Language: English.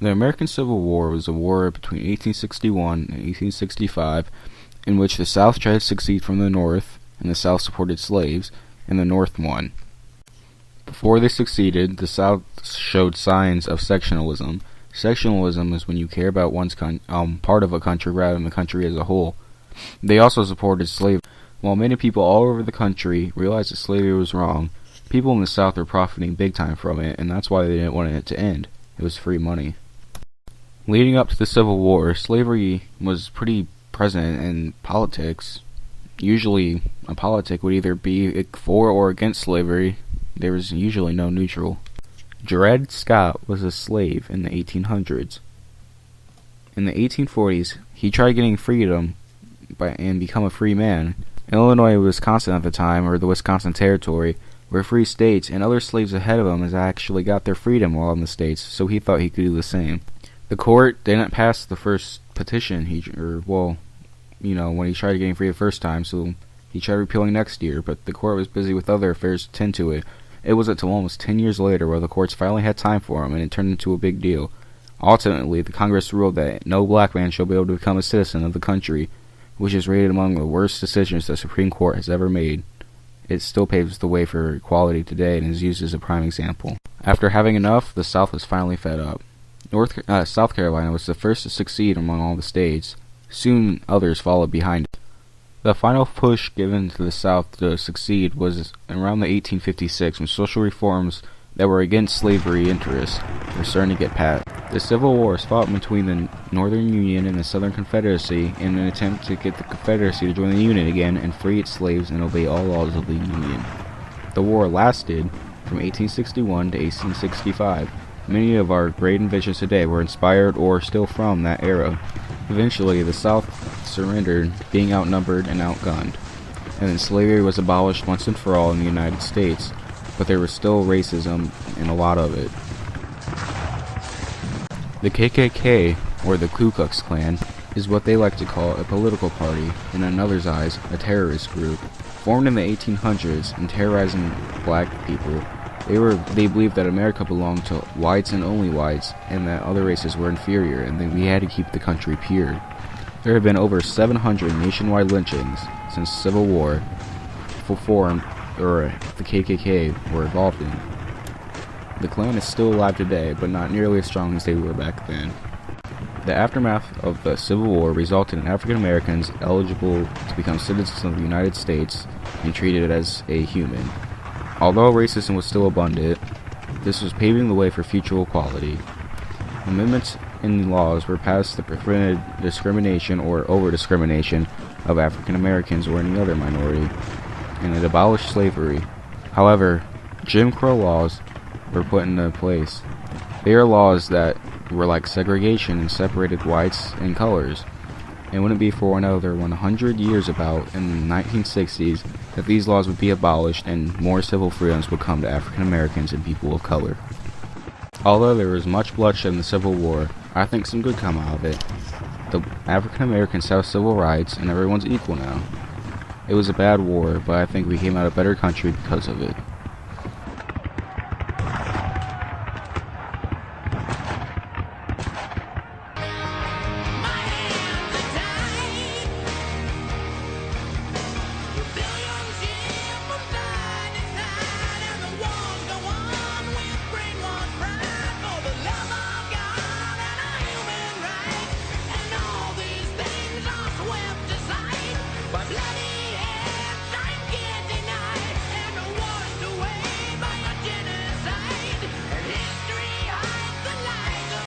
The American Civil War was a war between 1861 and 1865 in which the South tried to secede from the North, and the South supported slaves, and the North won. Before they succeeded, the South showed signs of sectionalism. Sectionalism is when you care about one's part of a country rather than the country as a whole. They also supported slavery. While many people all over the country realized that slavery was wrong, people in the South were profiting big time from it, and that's why they didn't want it to end. It was free money. Leading up to the Civil War, slavery was pretty present in politics. Usually, a politic would either be for or against slavery. There was usually no neutral. Dred Scott was a slave in the 1800s. In the 1840s, he tried getting freedom and become a free man. Illinois and Wisconsin at the time, or the Wisconsin Territory, were free states, and other slaves ahead of him has actually got their freedom while in the states, so he thought he could do the same. The court didn't pass the first petition, when he tried getting free the first time, so he tried repealing next year, but the court was busy with other affairs to tend to it. It was until almost 10 years later where the courts finally had time for him, and it turned into a big deal. Ultimately, the Congress ruled that no black man shall be able to become a citizen of the country, which is rated among the worst decisions the Supreme Court has ever made. It still paves the way for equality today and is used as a prime example. After having enough, the South was finally fed up. South Carolina was the first to succeed among all the states. Soon others followed behind it. The final push given to the South to succeed was around the 1856 when social reforms that were against slavery interests were starting to get passed. The Civil War was fought between the Northern Union and the Southern Confederacy in an attempt to get the Confederacy to join the Union again and free its slaves and obey all laws of the Union. The war lasted from 1861 to 1865. Many of our great inventions today were inspired or still from that era. Eventually, the South surrendered, being outnumbered and outgunned, and then slavery was abolished once and for all in the United States, but there was still racism in a lot of it. The KKK, or the Ku Klux Klan, is what they like to call a political party, and in others' eyes, a terrorist group. Formed in the 1800s and terrorizing black people, they believed that America belonged to whites and only whites, and that other races were inferior, and that we had to keep the country pure. There have been over 700 nationwide lynchings since the Civil War the KKK were involved in. The Klan is still alive today, but not nearly as strong as they were back then. The aftermath of the Civil War resulted in African Americans eligible to become citizens of the United States and treated as a human. Although racism was still abundant, this was paving the way for future equality. Amendments in laws were passed that prevented discrimination or over-discrimination of African Americans or any other minority, and it abolished slavery. However, Jim Crow laws were put into place. They are laws that were like segregation and separated whites and colors. It wouldn't be for another 100 years about in the 1960s that these laws would be abolished and more civil freedoms would come to African Americans and people of color. Although there was much bloodshed in the Civil War, I think some good come out of it. The African Americans have civil rights and everyone's equal now. It was a bad war, but I think we came out a better country because of it.